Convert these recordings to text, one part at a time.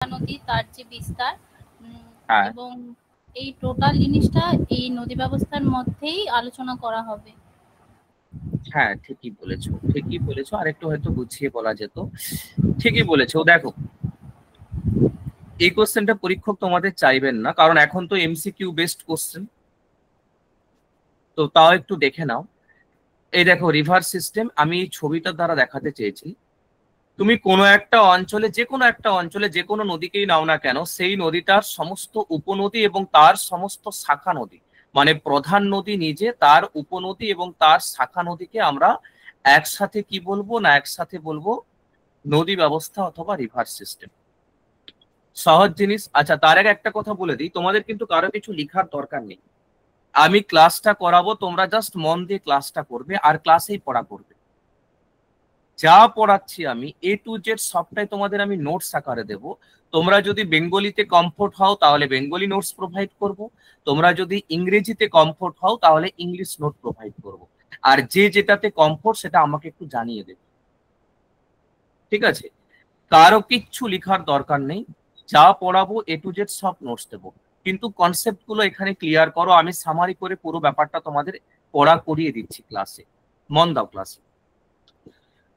নদী তার যে বিস্তার হ্যাঁ এবং এই টোটাল জিনিসটা এই নদী ব্যবস্থার মধ্যেই আলোচনা করা হবে। হ্যাঁ, ঠিকই বলেছো, ঠিকই বলেছো, আর একটু হয়তো গুছিয়ে বলা যেত। ঠিকই বলেছো। দেখো, এই কোশ্চেনটা পরীক্ষক তোমাদের চাইবেন না, কারণ এখন তো এমসিকিউ বেসড কোশ্চেন। তো তাও একটু দেখে নাও। এই দেখো, রিভার সিস্টেম আমি এই ছবিটার দ্বারা দেখাতে চেয়েছি। তুমি কোনো একটা অঞ্চলে, যে কোনো একটা অঞ্চলে যে কোনো নদীকেই নাও না কেন, সেই নদীটার সমস্ত উপনদী এবং তার সমস্ত শাখা নদী, মানে প্রধান নদী নিজে, তার উপনদী এবং তার শাখা নদীকে আমরা একসাথে কি বলবো না, একসাথে বলবো নদী ব্যবস্থা অথবা রিভার সিস্টেম। সহজ জিনিস। আচ্ছা, তার আগে একটা কথা বলে দিই, তোমাদের কিন্তু কারো কিছু লেখার দরকার নেই। আমি ক্লাসটা করাবো, তোমরা জাস্ট মন দিয়ে ক্লাসটা করবে আর ক্লাসেই পড়া করবে। যা পড়াচ্ছি আমি A to Z সবটাই তোমাদের আমি নোটস আকারে দেব। তোমরা যদি বেঙ্গলিতে কমফোর্ট হও তাহলে বেঙ্গলি নোটস প্রোভাইড করব, তোমরা যদি ইংরেজিতে কমফোর্ট হও তাহলে ইংলিশ নোট প্রোভাইড করব। আর যে যেটাতে কমফোর্ট সেটা আমাকে একটু জানিয়ে দেবে, ঠিক আছে? কারো কিচ্ছু লেখার দরকার নেই, যা পড়াবো A to Z সব নোটস দেবো। কিন্তু কনসেপ্ট গুলো এখানে ক্লিয়ার করো, আমি সামারি করে পুরো ব্যাপারটা তোমাদের পড়া করিয়ে দিচ্ছি ক্লাসে। মন দাও ক্লাসে।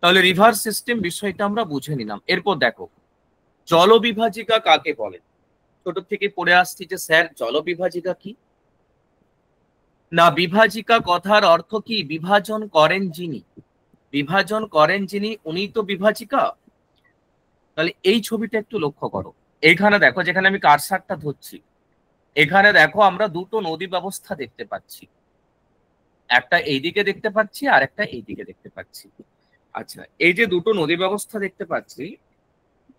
তাহলে রিভার সিস্টেম বিষয়টা আমরা বুঝে নিলাম। এরপর দেখো, জলবিভাজিকা কাকে বলে? ছোট থেকে পড়ে আসছি যে স্যার জলবিভাজিকা কি না। বিভাজিকা কথার অর্থ কি? বিভাজন করেন যিনি, বিভাজন করেন যিনি, উনি তো বিভাজিকা। তাহলে এই ছবিটা একটু লক্ষ্য করো। এইখানে দেখো, যেখানে আমি কারসারটা ধরছি, এখানে দেখো আমরা দুটো নদী ব্যবস্থা দেখতে পাচ্ছি। একটা এইদিকে দেখতে পাচ্ছি আর একটা এইদিকে দেখতে পাচ্ছি। আচ্ছা, এই যে দুটো নদী ব্যবস্থা দেখতে পাচ্ছি,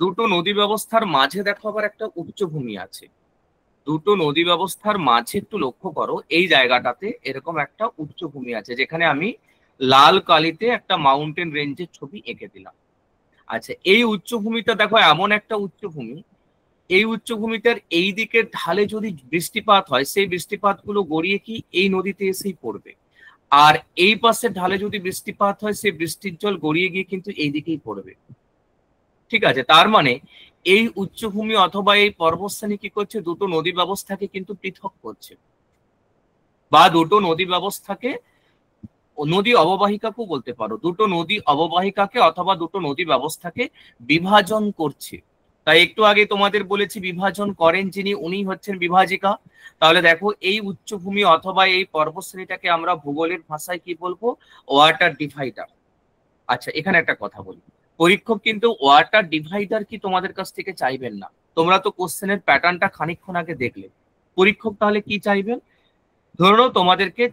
দুটো নদী ব্যবস্থার মাঝে দেখো আবার একটা উচ্চভূমি আছে। দুটো নদী ব্যবস্থার মাঝে একটু লক্ষ্য করো, এই জায়গাটাতে এরকম একটা উচ্চভূমি আছে, যেখানে আমি লাল কালিতে একটা মাউন্টেন রেঞ্জের ছবি এঁকে দিলাম। আচ্ছা, এই উচ্চভূমিটা দেখো এমন একটা উচ্চভূমি, এই উচ্চভূমিটার এই দিকের ঢালে যদি বৃষ্টিপাত হয়, সেই বৃষ্টিপাত গুলো গড়িয়ে কি এই নদীতে এসেই পড়বে। আর এই পাশের ঢালে যদি বৃষ্টিপাত হয়, সেই বৃষ্টির জল গড়িয়ে গিয়ে কিন্তু এই দিকেই পড়বে। ঠিক আছে, তার মানে এই উচ্চভূমি অথবা এই পর্বতশ্রেণী কি করছে? দুটো নদী ব্যবস্থাকে কিন্তু পৃথক করছে, বা দুটো নদী ব্যবস্থাকে, নদী অববাহিকাকেও বলতে পারো, দুটো নদী অববাহিকাকে অথবা দুটো নদী ব্যবস্থাকে বিভাজন করছে। তাই একটু আগে তোমাদের বলেছি বিভাজন করেন যিনি, উনি হচ্ছেন বিভাজিকা। তাহলে দেখো, এই উচ্চভূমি অথবা এই পর্বতশ্রেণীটাকে আমরা ভূগোলের ভাষায় কি বলবো? Water divider. আচ্ছা, এখানে একটা কথা বলি, পরীক্ষক কিন্তু ওয়াটার ডিভাইডার কি তোমাদের কাছ থেকে চাইবেন না। তোমরা তো কোশ্চেনের প্যাটার্নটা খানিকক্ষণ আগে দেখলে। পরীক্ষক তাহলে কি চাইবেন? ধরো তোমাদেরকে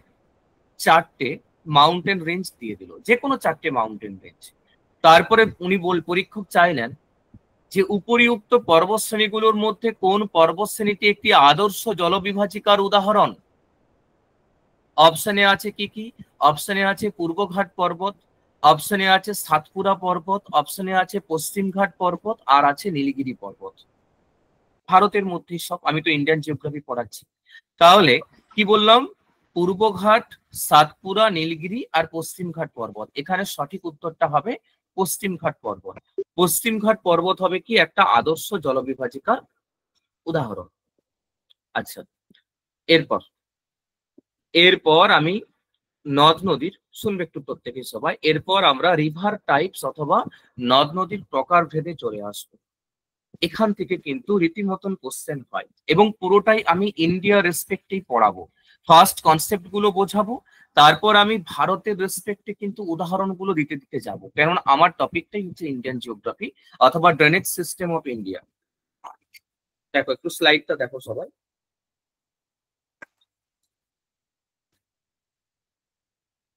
চারটে মাউন্টেন রেঞ্জ দিয়ে দিল, যে কোনো চারটে মাউন্টেন রেঞ্জ। তারপরে উনি পরীক্ষক চাইলেন যে উপরিউক্ত পর্বতশ্রেণীগুলোর মধ্যে কোন পর্বতশ্রেণীটি একটি আদর্শ জলবিভাজিকার উদাহরণ। অপশনে আছে কি কি? অপশনে আছে পূর্বঘাট পর্বত, অপশনে আছে সাতপুরা পর্বত, অপশনে আছে পশ্চিমঘাট পর্বত, আর আছে নীলগিরি পর্বত। ভারতের মধ্যে সব, আমি তো ইন্ডিয়ান জিওগ্রাফি পড়াচ্ছি। তাহলে কি বললাম? পূর্বঘাট, সাতপুরা, নীলগিরি আর পশ্চিমঘাট পর্বত। এখানে সঠিক উত্তরটা হবে পশ্চিমঘাট পর্বত। পশ্চিমঘাট পর্বত হবে কি একটা আদর্শ জলবিভাজিকার উদাহরণ। আচ্ছা, এরপর এরপর আমি নদ নদীর, শুনবে একটু প্রত্যেকে সবাই, এরপর আমরা রিভার টাইপস অথবা নদ নদীর প্রকার ভেদে চলে আসবো। এখান থেকে কিন্তু রীতিমতন কোশ্চেন হয়, এবং পুরোটাই আমি ইন্ডিয়া রেসপেক্টেই পড়াবো। ফার্স্ট কনসেপ্ট গুলো বোঝাবো, তারপর আমি ভারতের রেসপেক্টে কিন্তু উদাহরণগুলো দিতে দিতে যাব, কারণ আমার টপিকটাই হচ্ছে ইন্ডিয়ান জিওগ্রাফি অথবা ড্রেনেজ সিস্টেম অফ ইন্ডিয়া। দেখো একটু স্লাইডটা দেখো সবাই।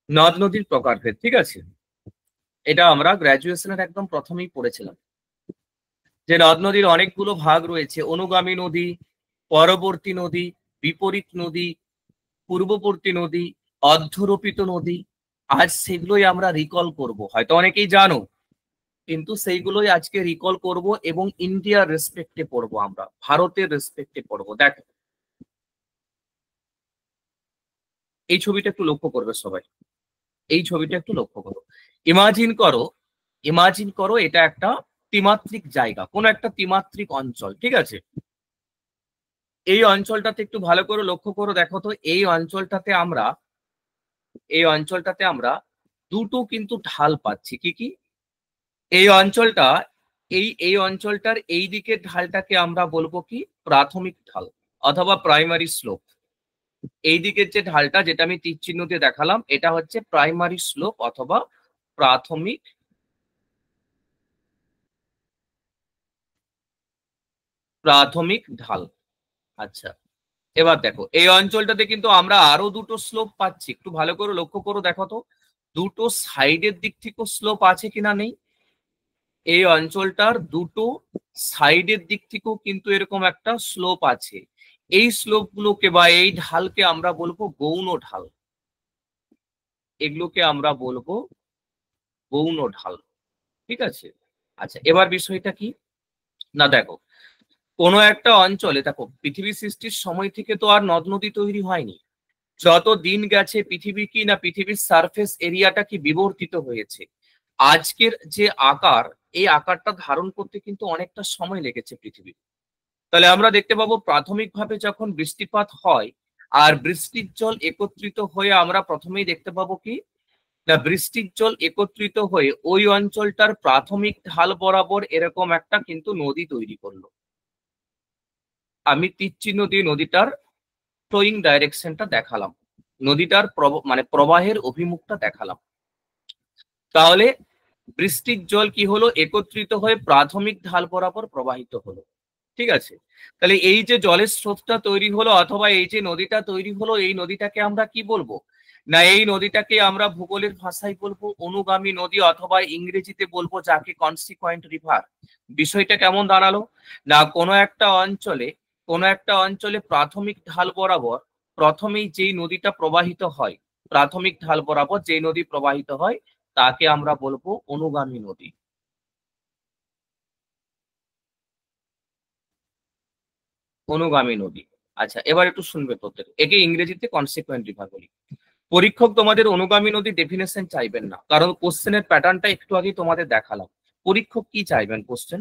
নদ নদীর প্রকারভেদ, ঠিক আছে? এটা আমরা গ্রাজুয়েশনের একদম প্রথমেই পড়েছিলাম, যে নদ নদীর অনেকগুলো ভাগ রয়েছে: অনুগামী নদী, পরবর্তী নদী, বিপরীত নদী, পূর্ববর্তী নদী, অধ্যরোপিত নদী। আজ সেগুলোই আমরা রিকল করব, হয়তো অনেকেই জানো, কিন্তু সেইগুলোই আজকে রিকল করব এবং ইন্ডিয়ার রেসপেক্টে পড়বো, আমরা ভারতের রেসপেক্টে পড়বো। দেখো, এই ছবিটা একটু লক্ষ্য করবে সবাই, এই ছবিটা একটু লক্ষ্য করো। ইমাজিন করো, ইমাজিন করো এটা একটা ত্রিমাত্রিক জায়গা, কোন একটা ত্রিমাত্রিক অঞ্চল, ঠিক আছে। এই অঞ্চলটাতে একটু ভালো করে লক্ষ্য করো, দেখো তো এই অঞ্চলটাতে আমরা দুটো কিন্তু ঢাল পাচ্ছি। কি কি? এই অঞ্চলটা, এই অঞ্চলটার এই দিকের ঢালটাকে আমরা বলবো কি? প্রাথমিক ঢাল অথবা প্রাইমারি স্লোপ। এই দিকের যে ঢালটা, যেটা আমি তীর চিহ্ন দিয়ে দেখালাম, এটা হচ্ছে প্রাইমারি স্লোপ অথবা প্রাথমিক প্রাথমিক ঢাল। আচ্ছা, এবার দেখো এই অঞ্চলটাতে কিন্তু আমরা আরো দুটো স্লোপ পাচ্ছি। একটু ভালো করে লক্ষ্য করো, দেখো তো দুটো সাইডের দিক থেকেও স্লোপ আছে কিনা নেই। এই অঞ্চলটার দুটো সাইডের দিক থেকেও কিন্তু এরকম একটা স্লোপ আছে। এই স্লোপ গুলোকে বা এই ঢালকে আমরা বলবো গৌণ ঢাল। এগুলোকে আমরা বলবো গৌণ ঢাল, ঠিক আছে। আচ্ছা, এবার বিষয়টা কি না, দেখো কোনো একটা অঞ্চলে, দেখো পৃথিবী সৃষ্টির সময় থেকে তো আর নদ নদী তৈরি হয়নি। যত দিন গেছে পৃথিবী কি না, পৃথিবীর সারফেস এরিয়াটা কি বিবর্তিত হয়েছে। আজকের যে আকার, এই আকারটা ধারণ করতে কিন্তু অনেকটা সময় লেগেছে পৃথিবীর। তাহলে আমরা দেখতে পাবো প্রাথমিকভাবে যখন বৃষ্টিপাত হয় আর বৃষ্টির জল একত্রিত হয়ে আমরা প্রথমেই দেখতে পাবো কি না, বৃষ্টির জল একত্রিত হয়ে ওই অঞ্চলটার প্রাথমিক ঢাল বরাবর এরকম একটা কিন্তু নদী তৈরি করলো। আমি তীর চিহ্ন দিয়ে নদীটার ফ্লোয়িং ডাইরেকশনটা দেখালাম, নদীটার মানে প্রবাহের অভিমুখটা দেখালাম। তাহলে বৃষ্টির জল কি হলো, একত্রিত হয়ে প্রাথমিক ঢাল বরাবর প্রবাহিত হলো, ঠিক আছে। তাহলে এই যে জলের স্রোতটা তৈরি হলো অথবা এই যে নদীটা তৈরি হলো, এই নদীটাকে আমরা কি বলবো না, এই নদীটাকে আমরা ভূগোলের ভাষায় বলবো অনুগামী নদী অথবা ইংরেজিতে বলবো যাকে কনসিকুয়েন্ট রিভার। বিষয়টা কেমন দাঁড়ালো না, কোনো একটা অঞ্চলে প্রাথমিক ঢাল বরাবর প্রথমেই যেই নদীটা প্রবাহিত হয়, প্রাথমিক ঢাল বরাবর যেই নদী প্রবাহিত হয় তাকে আমরা বলবো অনুগামী নদী। অনুগামী নদী। আচ্ছা, এবার একটু শুনবে প্রত্যেক, একে ইংরেজিতে কনসিকুয়েন্ট রিভার বলি। পরীক্ষক তোমাদের অনুগামী নদী ডেফিনেশন চাইবেন না, কারণ কোশ্চেনের প্যাটার্নটা একটু আগে তোমাদের দেখালাম। পরীক্ষক কি চাইবেন কোশ্চেন,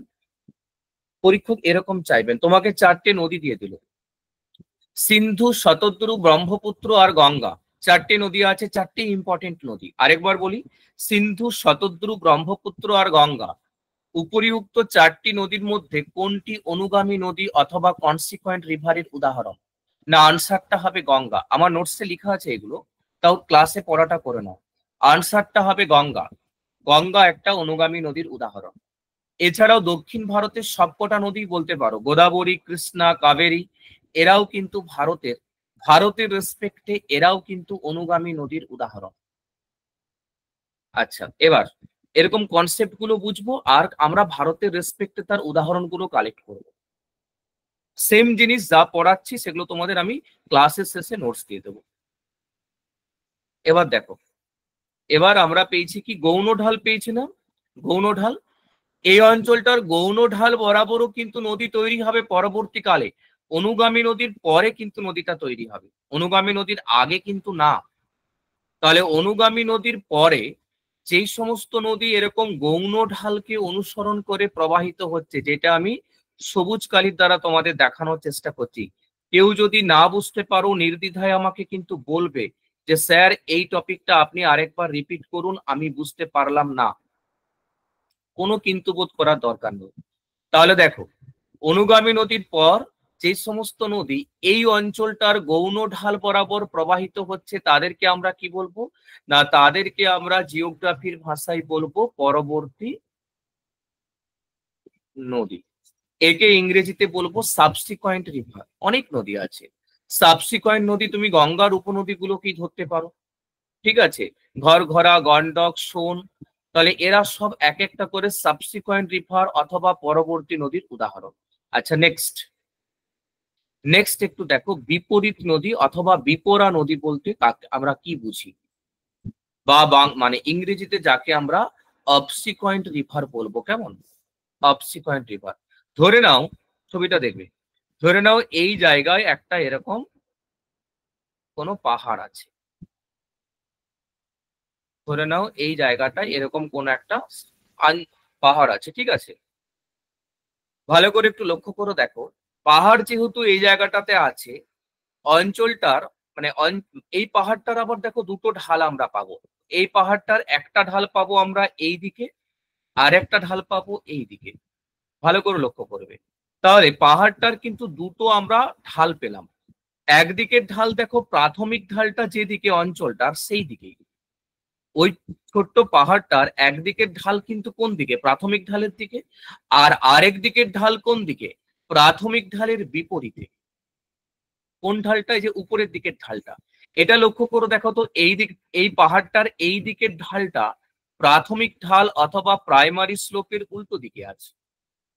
পরীক্ষক এরকম চাইবেন, তোমাকে চারটে নদী দিয়ে দিল, সিন্ধু, শতদ্রু, ব্রহ্মপুত্র আর গঙ্গা। চারটে নদী আছে, চারটে ইম্পর্টেন্ট নদী। আরেকবার বলি, সিন্ধু, শতদ্রু, ব্রহ্মপুত্র আর গঙ্গা। উপরিউক্ত চারটি নদীর মধ্যে কোনটি অনুগামী নদী অথবা কনসিকুয়েন্ট রিভারের উদাহরণ? না, আনসারটা হবে গঙ্গা। আমার নোটসে লেখা আছে এগুলো, তাও ক্লাসে পড়াটা করে নাও। আনসারটা হবে গঙ্গা। গঙ্গা একটা অনুগামী নদীর উদাহরণ। এছাড়াও দক্ষিণ ভারতের সবকটা নদী বলতে পারো, গোদাবরী, কৃষ্ণা, কাবেরী, এরাও কিন্তু ভারতের রেসপেক্টে এরাও কিন্তু অনুগামী নদীর উদাহরণ। আচ্ছা, এবার এরকম কনসেপ্ট গুলো বুঝবো আর আমরা ভারতের রেসপেক্টে তার উদাহরণগুলো কালেক্ট করবো। সেম জিনিস যা পড়াচ্ছি সেগুলো তোমাদের আমি ক্লাসের শেষে নোটস দিয়ে দেবো। এবার দেখো, এবার আমরা পেয়েছি কি, গৌণ ঢাল পেয়েছি না, গৌণ ঢাল। এই অঞ্চলটার গৌণ ঢাল বরাবরও কিন্তু নদী তৈরি হবে পরবর্তীকালে। অনুগামী নদীর পরে কিন্তু নদীটা তৈরি হবে, অনুগামী নদীর আগে কিন্তু না। তাহলে অনুগামী নদীর পরে যেই সমস্ত নদী এরকম গৌণ ঢালকে অনুসরণ করে প্রবাহিত হচ্ছে, যেটা আমি সবুজ কালির দ্বারা তোমাদের দেখানোর চেষ্টা করছি। কেউ যদি না বুঝতে পারো নির্দ্বিধায় আমাকে কিন্তু বলবে যে স্যার এই টপিকটা আপনি আরেকবার রিপিট করুন, আমি বুঝতে পারলাম না। কোনো কিন্তু বোধ করার দরকার নেই। তাহলে দেখো, অনুগামী নদীর পর যে সমস্ত নদী এই অঞ্চলটার গৌণ ঢাল বরাবর প্রবাহিত হচ্ছে তাদেরকে আমরা কি বলবো না, তাদেরকে আমরা জিওগ্রাফির ভাষায় বলবো পরবর্তী নদী। একে ইংরেজিতে বলবো সাবসিকোয়েন্ট রিভার। অনেক নদী আছে, সাবসিকোয়েন্ট নদী তুমি গঙ্গার উপনদীগুলোকেই ধরতে পারো, ঠিক আছে, ঘরঘরা, গন্ডক, সোন। তাহলে এরা সব এক একটা করে সাবসিকোয়েন্ট রিভার অথবা পরবর্তী নদীর উদাহরণ। আচ্ছা, নেক্সট একটু দেখো, বিপরীত নদী অথবা বিপরা নদী বলতে আমরা কি বুঝি, বা মানে ইংরেজিতে যাকে আমরা অবসিকোয়েন্ট রিভার বলবো। কেমন? অবসিকোয়েন্ট রিভার। ধরে নাও, ছবিটা দেখবে, ধরে নাও এই জায়গায় একটা এরকম কোনো পাহাড় আছে, ধরে নাও এই জায়গাটায় এরকম কোন একটা পাহাড় আছে, ঠিক আছে। ভালো করে একটু লক্ষ্য করে দেখো, পাহাড় যেহেতু এই জায়গাটাতে আছে, অঞ্চলটার মানে এই পাহাড়টার আবার দেখো দুটো ঢাল আমরা পাবো। এই পাহাড়টার একটা ঢাল পাবো আমরা এই দিকে, আর একটা ঢাল পাবো এই দিকে। ভালো করে লক্ষ্য করবে, তাহলে পাহাড়টার কিন্তু দুটো আমরা ঢাল পেলাম। একদিকের ঢাল দেখো, প্রাথমিক ঢালটা যেদিকে অঞ্চলটার সেই দিকেই। ওই ছোট্ট পাহাড়টার একদিকের ঢাল কিন্তু কোন দিকে? প্রাথমিক ঢালের দিকে। আর আরেক দিকের ঢাল কোন দিকে? প্রাথমিক ঢালের বিপরীতে। কোন ঢালটা? যে উপরের দিকের ঢালটা। এটা লক্ষ্য করে দেখো তো, এই দিক, এই পাহাড়টার এই দিকের ঢালটা প্রাথমিক ঢাল অথবা প্রাইমারি স্লোপের উল্টো দিকে আছে,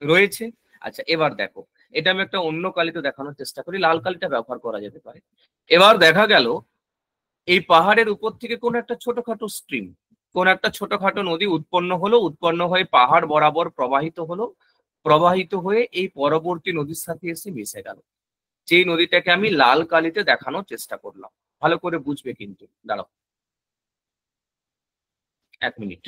রয়েছে। আচ্ছা, এবার দেখো, এটা আমি একটা অন্য কালিতে দেখানোর চেষ্টা করি, লাল কালিটা ব্যবহার করা যেতে পারে। এবার দেখা গেল এই পাহাড়ের উপর থেকে কোন একটা ছোটখাটো স্ট্রিম, কোন একটা ছোটখাটো নদী উৎপন্ন হলো, উৎপন্ন হয়ে পাহাড় বরাবর প্রবাহিত হলো, প্রবাহিত হয়ে এই পরবর্তী নদীর সাথে এসে মিশে গেল। যেই নদীটাকে আমি লাল কালিতে দেখানোর চেষ্টা করলাম, ভালো করে বুঝবে কিন্তু। দাঁড়াও 1 মিনিট।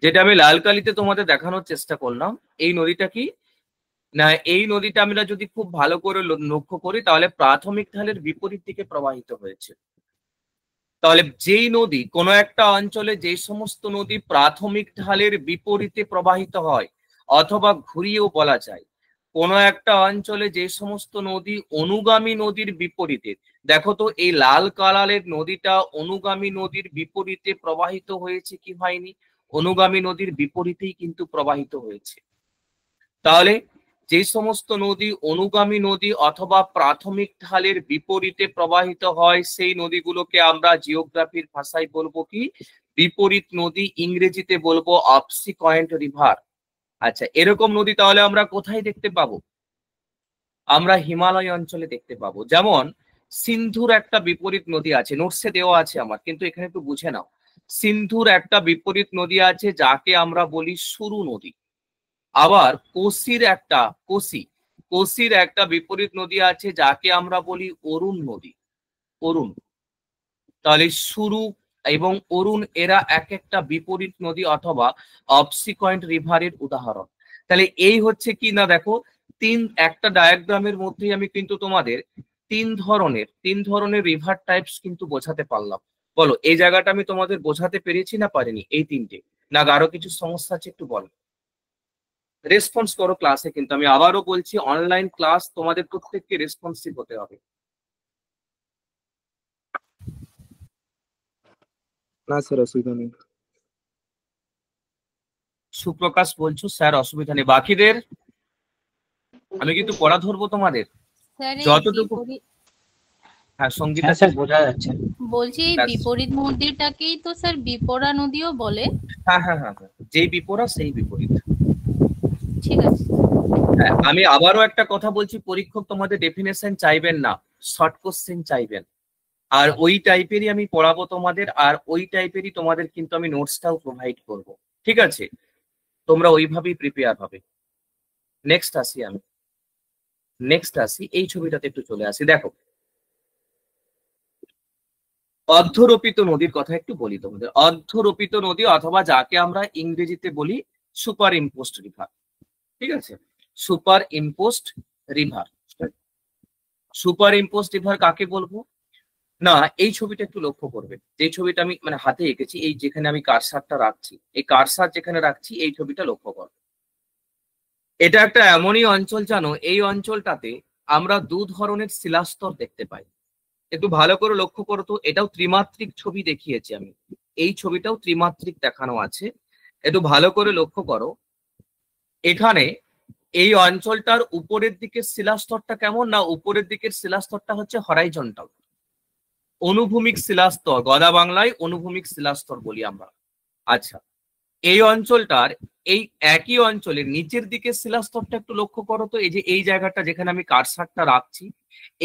যেটা আমি লাল কালিতে তোমাদের দেখানোর চেষ্টা করলাম, এই নদীটা কি না, এই নদীটা আমরা যদি খুব ভালো করে লক্ষ্য করি, তাহলে প্রাথমিক ঢালের বিপরীত দিকে প্রবাহিত হয়েছে। তাহলে যেই নদী, কোনো একটা অঞ্চলে যে সমস্ত নদী প্রাথমিক ঢালের বিপরীতে প্রবাহিত হয়, অথবা ঘুরিয়েও বলা যায়, কোনো একটা অঞ্চলে যে সমস্ত নদী অনুগামী নদীর বিপরীতে, দেখো তো এই লাল কালারের নদীটা অনুগামী নদীর বিপরীতে প্রবাহিত হয়েছে কি হয়নি? অনুগামী নদীর বিপরীতেই কিন্তু প্রবাহিত হয়েছে। তাহলে যে সমস্ত নদী অনুগামী নদী অথবা প্রাথমিক ঢালের বিপরীতে প্রবাহিত হয়, সেই নদীগুলোকে আমরা জিওগ্রাফির ভাষায় বলবো কি? বিপরীত নদী। ইংরেজিতে বলবো অবসিকুয়েন্ট রিভার। আচ্ছা, এরকম নদী তাহলে আমরা কোথায় দেখতে পাবো? আমরা হিমালয় অঞ্চলে দেখতে পাবো। যেমন সিন্ধুর একটা বিপরীত নদী আছে, নোটসে দেওয়া আছে আমার, কিন্তু এখানে একটু বুঝে নাও। সিন্ধুর একটা বিপরীত নদী আছে যাকে আমরা বলি সুরু নদী। আবার কোসির একটা বিপরীত নদী আছে যাকে আমরা বলি অরুণ নদী। অরুণ। তাহলে সুরু এবং অরুণ এরা এক একটা বিপরীত নদী অথবা অবসিকুয়েন্ট রিভারের উদাহরণ। তাহলে এই হচ্ছে কি না, দেখো একটা ডায়াগ্রামের মধ্যেই আমি কিন্তু তোমাদের তিন ধরনের রিভার টাইপস কিন্তু বোঝাতে পারলাম। বলো, এই জায়গাটা আমি তোমাদের বোঝাতে পেরেছি না পারিনি? এই তিনটে না আরো কিছু সমস্যা আছে একটু বলো। রেসপন্স করো ক্লাসে, কিন্তু আমি আবারও বলছি, অনলাইন ক্লাস, তোমাদের প্রত্যেককে রেসপন্সিভ হতে হবে। না স্যার, অসুবিধা নেই। সুপ্রকাশ বলছো স্যার অসুবিধা নেই। বাকিদের আমি কিন্তু পড়া ধরবো তোমাদের স্যার এই যতটুকু। হ্যাঁ, সঙ্গীতা স্যার বোঝা যাচ্ছে। বলছি এই বিপরীত নদীটাকেই তো স্যার বিপরা নদীও বলে। হ্যাঁ হ্যাঁ হ্যাঁ, যেই বিপরা সেই বিপরীত। ঠিক আছে। হ্যাঁ, আমি আবারও একটা কথা বলছি, পরীক্ষক তোমাদের ডেফিনেশন চাইবেন না, শর্ট কোশ্চেন চাইবেন। আর ওই টাইপেরই আমি পড়াবো তোমাদের, আর ওই টাইপেরই তোমাদের কিন্তু আমি নোটসটাও প্রোভাইড করব। ঠিক আছে, তোমরা ওইভাবেই প্রিপেয়ার হবে। নেক্সট আসি এই ছবিটাতে একটু চলে আসি। দেখো, অর্ধরোপিত নদীর কথা একটু বলি তোমাদের। অর্ধরোপিত নদী অথবা যাকে আমরা ইংরেজিতে বলি সুপার ইম্পোস্ট রিভার। ঠিক আছে, সুপার ইম্পোস্ট রিভার। সুপার ইম্পোস্ট রিভার কাকে বলবো না, এই ছবিটা একটু লক্ষ্য করবে। যে ছবিটা আমি মানে হাতে এঁকেছি, এই যেখানে আমি কারসারটা রাখছি, এই কারসার যেখানে রাখছি, এই ছবিটা লক্ষ্য করবে। এটা একটা এমনই অঞ্চল জানো, এই অঞ্চলটাতে আমরা দু ধরনের শিলাস্তর দেখতে পাই। একটু ভালো করে লক্ষ্য করো তো, এটাও ত্রিমাত্রিক ছবি দেখিয়েছি আমি, এই ছবিটাও ত্রিমাত্রিক দেখানো আছে। একটু ভালো করে লক্ষ্য করো, এখানে এই অঞ্চলটার উপরের দিকের শিলাস্তরটা কেমন না, উপরের দিকের শিলাস্তরটা হচ্ছে হরাইজন্টাল, অনুভূমিক শিলাস্তর, গদা বাংলায় অনুভূমিক শিলাস্তর বলি আমরা। আচ্ছা, এই অঞ্চলটার এই একই অঞ্চলের নিচের দিকে শিলাস্তরটা একটু লক্ষ্য করো তো, এই যে এই জায়গাটা যেখানে আমি কারসারটা রাখছি,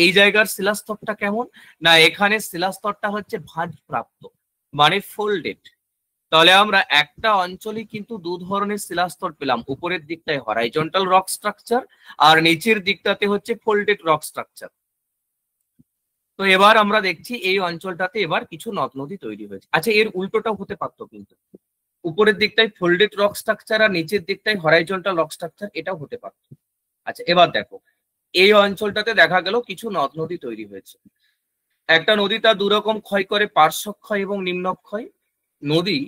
এই জায়গার শিলাস্তরটা কেমন না, এখানে শিলাস্তরটা হচ্ছে ভাঁজ প্রাপ্ত, মানে ফোল্ডেড। তাহলে আমরা একটা অঞ্চলে কিন্তু দু ধরনের শিলাস্তর পেলাম, উপরের দিকটায় হরাইজন্টাল রক স্ট্রাকচার আর নিচের দিকটাতে হচ্ছে ফোল্ডেড রক স্ট্রাকচার। তো এবার আমরা দেখছি এই অঞ্চলটাতে এবার কিছু নদ নদী তৈরি হয়েছে। আচ্ছা, এর উল্টোটাও হতে পারতো, কিন্তু উপরের দিকটাই ফোল্ডেড রক স্ট্রাকচার আর নিচের দিকটাই হরাইজন্টাল রক স্ট্রাকচার, এটাও হতে পারতো। আচ্ছা, এবার দেখো এই অঞ্চলটাতে দেখা গেল কিছু নদ নদী তৈরি হয়েছে। একটা নদী তার দুরকম ক্ষয় করে, পার্শ্বক্ষয় এবং নিম্নক্ষয়। নদী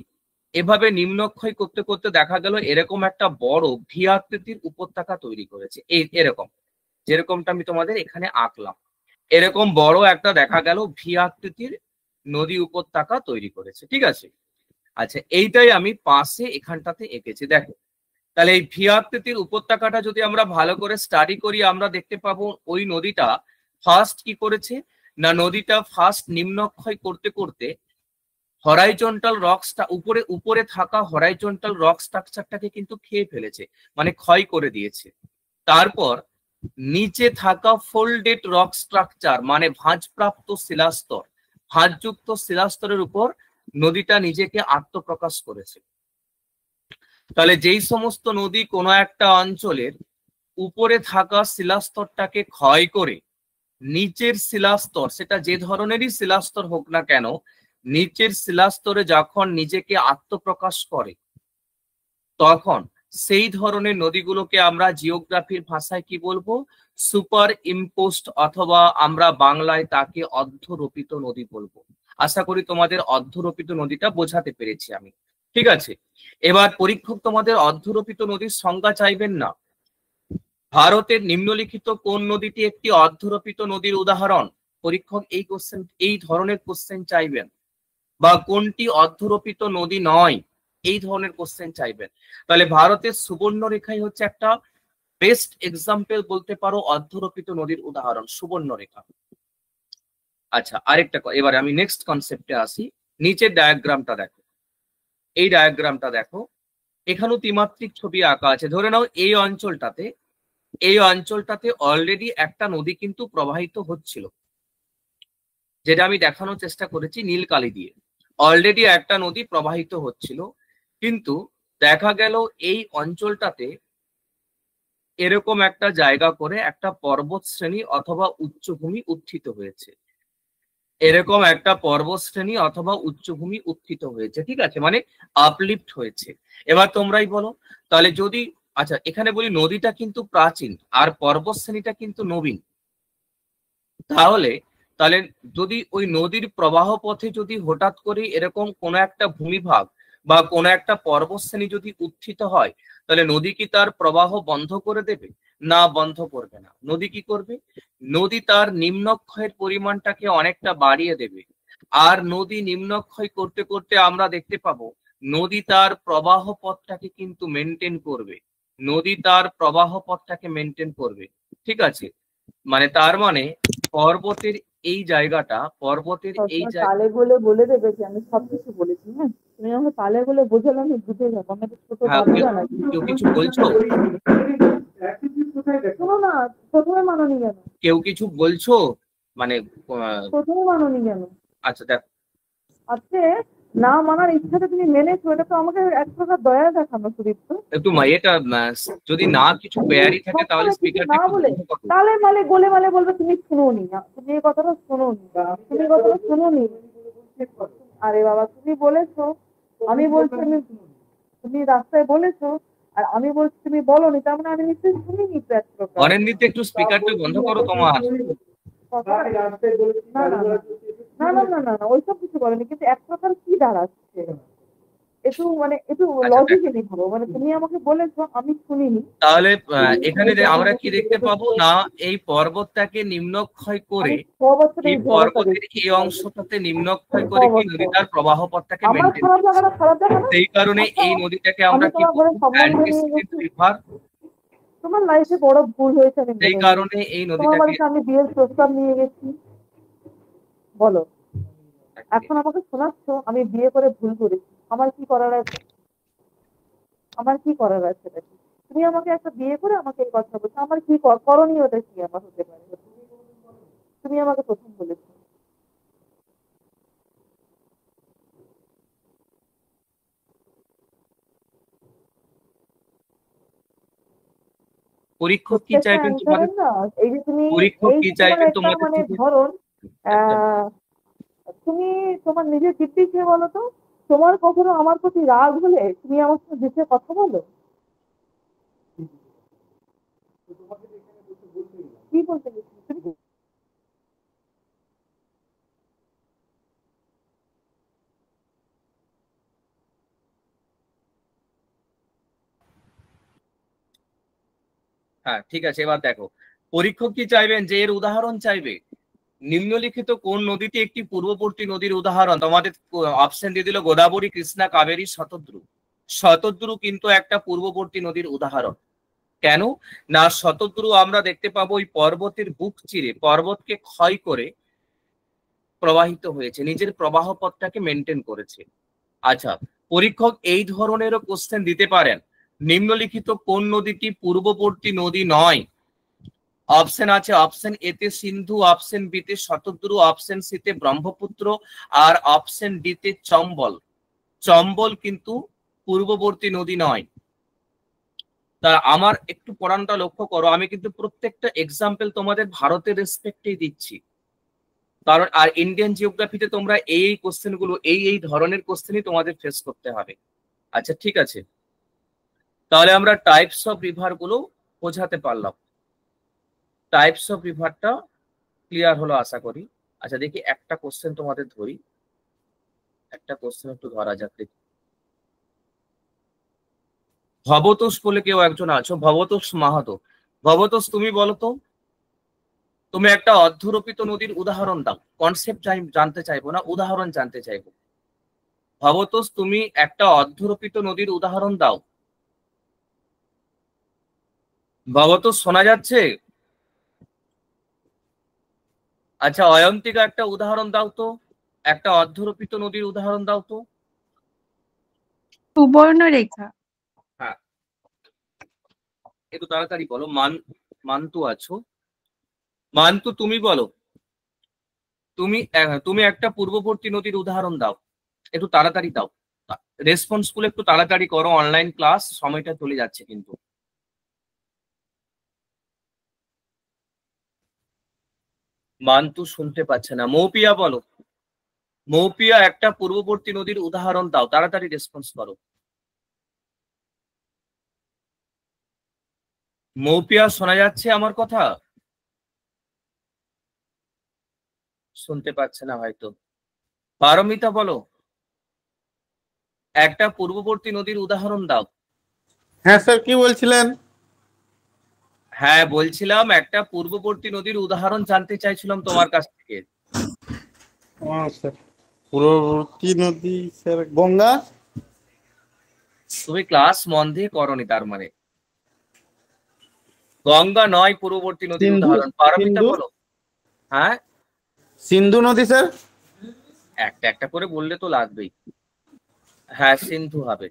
এভাবে নিম্নক্ষয় করতে করতে দেখা গেল এরকম একটা বড় ভি আকৃতির উপত্যকা তৈরি করেছে। এই এরকম, যেরকমটা আমি তোমাদের এখানে আঁকলাম, এরকম বড় একটা দেখা গেল ভি আকৃতির নদী উপত্যকা তৈরি করেছে। ঠিক আছে, আচ্ছা এইটাই আমি পাশে এখানটাতে এঁকেছি। দেখো, তাহলে এই ভি আকৃতির উপত্যকাটা যদি আমরা ভালো করে স্টাডি করি, আমরা দেখতে পাবো ওই নদীটা ফার্স্ট কি করেছে না, নদীটা ফার্স্ট নিম্নক্ষয় করতে করতে হরাইজন্টাল রকসটা উপরে উপরে থাকা হরাইজন্টাল রক স্ট্রাকচারটাকে কিন্তু খেয়ে ফেলেছে, মানে ক্ষয় করে দিয়েছে। তারপর নিচে থাকা ফোল্ডেড রক স্ট্রাকচার মানে ভাঁজপ্রাপ্ত শিলাস্তর, ভাঁজযুক্ত শিলাস্তরের উপর নদীটা নিজেকে আত্মপ্রকাশ করেছে। তাহলে যেই সমস্ত নদী কোনো একটা অঞ্চলের উপরে থাকা শিলাস্তরটাকে ক্ষয় করে নিচের শিলাস্তর, সেটা যে ধরনেরই শিলাস্তর হোক না কেন, নিচের শিলাস্তরে যখন নিজেকে আত্মপ্রকাশ করে, তখন সেই ধরনের নদীগুলোকে আমরা জিওগ্রাফির ভাষায় কি বলবো, সুপার ইম্পোস্ট, অথবা আমরা বাংলায় তাকে অর্ধরোপিত নদী বলবো। আশা করি তোমাদের অর্ধরোপিত নদীটা বোঝাতে পেরেছি আমি। ঠিক আছে, এবার পরীক্ষক তোমাদের অর্ধরোপিত নদীর সংজ্ঞা চাইবেন না। ভারতের নিম্নলিখিত কোন নদীটি একটি অর্ধরোপিত নদীর উদাহরণ? পরীক্ষক এই কোশ্চেন, এই ধরনের কোশ্চেন চাইবেন। বা কোনটি অর্ধরোপিত নদী নয়, এই ধরনের কোশ্চেন চাইবেন। তাহলে ভারতের সুবর্ণরেখাই হচ্ছে একটা বেস্ট এক্সাম্পল বলতে পারো অর্ধরোপিত নদীর উদাহরণ, সুবর্ণরেখা। আচ্ছা, আরেকটা এবারে আমি নেক্সট কনসেপ্টে আসি। নিচের ডায়াগ্রামটা দেখো, এই ডায়াগ্রামটা দেখো, এখানেও ত্রিমাত্রিক ছবি আঁকা আছে। ধরে নাও এই অঞ্চলটাতে অলরেডি একটা নদী কিন্তু প্রবাহিত হচ্ছিল, যেটা আমি দেখানোর চেষ্টা করেছি নীল কালি দিয়ে। অলরেডি একটা নদী প্রবাহিত হচ্ছিল, কিন্তু দেখা গেল এই অঞ্চলটাতে এরকম একটা জায়গা করে একটা পর্বত শ্রেণী অথবা উচ্চভূমি উত্থিত হয়েছে, এরকম একটা পর্বত শ্রেণী অথবা উচ্চভূমি উত্থিত হয়েছে। ঠিক আছে, মানে আপলিফট হয়েছে। এবার তোমরাই বলো, তাহলে যদি, আচ্ছা এখানে বলি নদীটা কিন্তু প্রাচীন আর পর্বত শ্রেণীটা কিন্তু নবীন, তাহলে তাহলে যদি ওই নদীর প্রবাহ পথে যদি হঠাৎ করে এরকম কোন একটা ভূমিভাগ বা কোন একটা পর্বতশ্রেণী যদি উত্থিত হয়, তাহলে নদী কি তার প্রবাহ বন্ধ করে দেবে? না, বন্ধ করবে না। নদী কি করবে? নদী তার নিম্নক্ষয়ের পরিমাণটাকে অনেকটা বাড়িয়ে দেবে। আর নদী নিম্নক্ষয় করতে করতে আমরা দেখতে পাবো নদী তার প্রবাহ পথটাকে কিন্তু মেনটেন করবে, নদী তার প্রবাহ পথটাকে মেনটেন করবে। ঠিক আছে, মানে তার মানে পর্বতের এই জায়গাটা, পর্বতের এই তালে বলে বলে দেবে যে আমি সবকিছু বলেছি। হ্যাঁ, তুমি আমাকে তালে বলে বোঝালে আমি বুঝে যাবো। আমি তো ছোট বাচ্চা নাকি? কেউ কিছু বলছো? শোনো না, প্রথমে মাননি কেন? কেউ কিছু বলছো মানে? প্রথমে মাননি কেন? আচ্ছা দেখো, আজকে না মানার ইচ্ছাটা তুমি মেনেছো, এটা তো আমাকে এক প্রকার দয়া দেখানো সুদীপ্ত। একটু এটা যদি না কিছু বেয়ারি থাকে তাহলে স্পিকারটা না বলে তালে মালে গোলে মালে বলবে তুমি শুনোনি না, তুমি এই কথাটা শোনোনি, তুমি কথাটা শোনোনি। আরে বাবা, তুমি বলেছো, আমি বলছি তুমি রাস্তায় বলেছো, আর আমি বলছি তুমি বলোনি, তার মানে আমি নিশ্চয়ই শুনিনি তো এক প্রকার। অনেকদিন একটু স্পিকারটা বন্ধ করো তোমার। না না না না না না না, ওইসব কিছু বলেনি, কিন্তু এক প্রকার কি দাঁড়াচ্ছে একটু মানে একটু লজিক্যালি ভাবো। মানে তুমি আমাকে বলেছো, আমি শুনিনি, তাহলে এখানে আমরা কি দেখতে পাবো না, এই পর্বতটাকে নিম্নক্ষয় করে, এই পর্বতের এই অংশটাতে নিম্নক্ষয় করে কি নদী তার প্রবাহ পথটাকে মেনটেন করে। সেই কারণে এই নদীটাকে আমরা কি বলবো, অ্যান্টিসিপেট রিভার। তোমার লাইফে বড় ভুল হয়েছে, সেই কারণে এই নদীটাকে আমি বিয়ের প্রস্তাব নিয়ে গেছি। বলো, এখন আমাকে শোনাচ্ছ আমি বিয়ে করে ভুল করেছি, আমার কি করার আছে? আমার কি করার আছে? তুমি আমাকে একটা বিয়ে করে আমাকে এই কথা বলছো, আমার কি করণীয়টা কি আমার হতে পারে? তুমি আমাকে প্রথম বলেছো। পরীক্ষক কি চাইবেন তোমাদের? এই যে তুমি পরীক্ষক কি চাইবেন তোমাদের? মানে ধরন আহ, তুমি তোমার নিজের তৃপ্তি খেয়ে বলো তো, তোমার কখনো আমার প্রতি রাগ হলে তুমি আমার সাথে দিতে কথা বলো? কি বলতে গেছি তুমি? হ্যাঁ ঠিক আছে, এবার দেখো পরীক্ষক কি চাইবেন যে এর উদাহরণ চাইবে। নিম্নলিখিত কোন নদীটি একটি পূর্ববর্তী নদীর উদাহরণ? তোমাদের অপশন দিয়ে দিল গোদাবরী, কৃষ্ণা, কাবেরী, শতদ্রু। শতদ্রু কিন্তু একটা পূর্ববর্তী নদীর উদাহরণ। কেন না, শতদ্রু আমরা দেখতে পাবো ওই পর্বতের বুক চিরে পর্বতকে ক্ষয় করে প্রবাহিত হয়েছে, নিজের প্রবাহ পথটাকে মেনটেন করেছে। আচ্ছা, পরীক্ষক এই ধরনেরও কোশ্চেন দিতে পারেন, নিম্নলিখিত কোন নদীটি পূর্ববর্তী নদী নয়? অপশন আছে অপশন এ তে সিন্ধু, অপশন বি তে শতদ্রু, অপশন সি তে ব্রহ্মপুত্র, আর অপশন ডি তে চম্বল। চম্বল কিন্তু পূর্ববর্তী নদী নয়। তা আমার একটু পড়ানটা লক্ষ্য করো, আমি কিন্তু প্রত্যেকটা এক্সাম্পল তোমাদের ভারতের রেসপেক্টেই দিচ্ছি, কারণ আর ইন্ডিয়ান জিওগ্রাফিতে তোমরা এই কোশ্চেন গুলো এই ধরনের কোশ্চেনই তোমাদের ফেস করতে হবে। আচ্ছা ঠিক আছে, তাহলে আমরা টাইপস অফ রিভার গুলো বোঝাতে পারলাম। টাইপস অফ রিভারটা ক্লিয়ার হলো আশা করি। আচ্ছা দেখি একটা কোশ্চেন তোমাদের ধরি, একটা কোশ্চেন একটু ধরা যাক দেখি। ভবতোষ বলে কেউ একজন আছো, ভবতোষ মাহাতো। ভবতোষ তুমি বলো তো, তুমি একটা অধ্যরোপিত নদীর উদাহরণ দাও। কনসেপ্ট জানতে চাইবো না, উদাহরণ জানতে চাইবো। ভবতোষ তুমি একটা অধ্যরোপিত নদীর উদাহরণ দাও। ভবতোষ শোনা যাচ্ছে? আচ্ছা অয়ন্তিকা একটা উদাহরণ দাও তো, একটা অধ্যরোপিত নদীর উদাহরণ দাও তো। সুবর্ণরেখা। হ্যাঁ একটু তাড়াতাড়ি বলো। মান্তু আছো, মান্তু তুমি বলো, তুমি একটা পূর্ববর্তী নদীর উদাহরণ দাও, একটু তাড়াতাড়ি দাও। রেসপন্স গুলো একটু তাড়াতাড়ি করো, অনলাইন ক্লাস, সময়টা চলে যাচ্ছে কিন্তু। মান্তু শুনতে পাচ্ছে না। মৌপিয়া বলো, মৌপিয়া একটা পূর্ববর্তী নদীর উদাহরণ দাও, তাড়াতাড়ি রেসপন্স করো। মৌপিয়া শোনা যাচ্ছে আমার কথা? শুনতে পাচ্ছে না হয়তো। পারমিতা বলো, একটা পূর্ববর্তী নদীর উদাহরণ দাও। হ্যাঁ স্যার, কি বলছিলেন? হ্যাঁ বলছিলাম একটা পূর্ববর্তী নদীর উদাহরণ জানতে চাইছিলাম তোমার কাছ থেকে। স্যার পূর্ববর্তী নদী স্যার গঙ্গা। তুমি ক্লাস মন দিয়ে করনি তার মানে। গঙ্গা নয় পূর্ববর্তী নদীর সিন্ধু। উদাহরণ। পারমিতা সিন্ধু। বলো। হ্যাঁ সিন্ধু নদী স্যার। একটা একটা করে বললে তো লাগবেই। হ্যাঁ সিন্ধু হবে।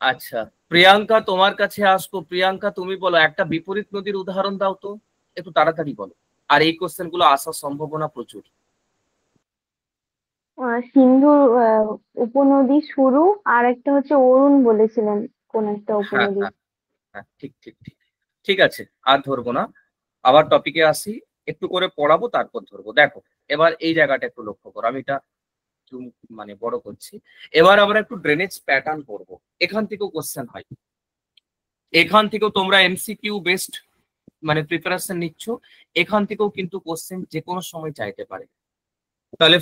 আচ্ছা প্রিয়াঙ্কা তোমার কাছে আসবো। প্রিয়াঙ্কা তুমি বলো, একটা বিপরীত নদীর উদাহরণ দাও তো, একটু তাড়াতাড়ি বলো। আর এই কোশ্চেন গুলো আসার সম্ভাবনা প্রচুর। সিন্ধু উপনদী শুরু, আর একটা হচ্ছে অরুণ বলেছিলেন কোন একটা হ্যাঁ উপনদী। হ্যাঁ হ্যাঁ ঠিক ঠিক ঠিক ঠিক আছে, আর ধরবো না, আবার টপিকে আসি। একটু করে পড়াবো তারপর ধরবো। দেখো এবার এই জায়গাটা একটু লক্ষ্য করো, আমি এটা মানে বড় করছি। এবার আমরা একটু ড্রেনেজ প্যাটার্ন পড়বো, এখান থেকেও কোশ্চেন হয়, এখান থেকেও তোমরা এমসিকিউ বেসড মানে প্রিপারেশন নিচ্ছ, এখান থেকেও কিন্তু কোশ্চেন যে কোনো সময় চাইতে পারে। তাহলে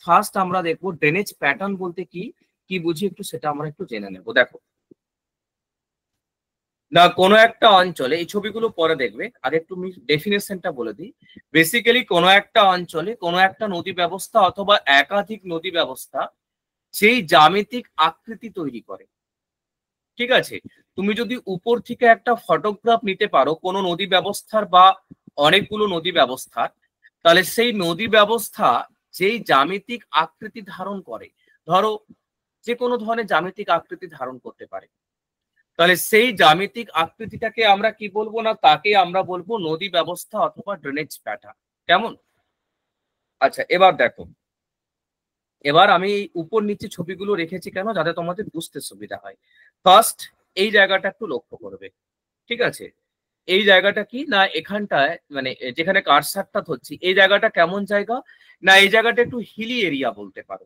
ফার্স্ট আমরা দেখবো ড্রেনেজ প্যাটার্ন বলতে কি কি বুঝি, একটু সেটা আমরা একটু জেনে নেবো। দেখো না কোনো একটা অঞ্চলে, এই ছবিগুলো পরে দেখবে, আগে একটু ডেফিনেশনটা বলে দিই। বেসিক্যালি কোনো একটা অঞ্চলে কোনো একটা নদী ব্যবস্থা অথবা একাধিক নদী ব্যবস্থা সেই জ্যামিতিক আকৃতি তৈরি করে। ঠিক আছে, তুমি যদি উপর থেকে একটা ফটোগ্রাফ নিতে পারো কোনো নদী ব্যবস্থার বা অনেকগুলো নদী ব্যবস্থার, তাহলে সেই নদী ব্যবস্থা যেই জ্যামিতিক আকৃতি ধারণ করে, ধরো যে কোনো ধরনের জ্যামিতিক আকৃতি ধারণ করতে পারে, তাহলে সেই জ্যামিতিক আকৃতিটাকে আমরা কি বলবো না, তাকে আমরা বলবো নদী ব্যবস্থা অথবা ড্রেনেজ প্যাটার্ন। কেমন? আচ্ছা এবার দেখো, এবার আমি এই উপর নিচে ছবিগুলো রেখেছি কেন, যাতে তোমাদের বুঝতে সুবিধা হয়। ফার্স্ট এই জায়গাটা একটু লক্ষ্য করবে, ঠিক আছে? এই জায়গাটা কি না এখানটায় মানে যেখানে কারসারটা ধরছি এই জায়গাটা কেমন জায়গা না এই জায়গাটা একটু হিলি এরিয়া বলতে পারো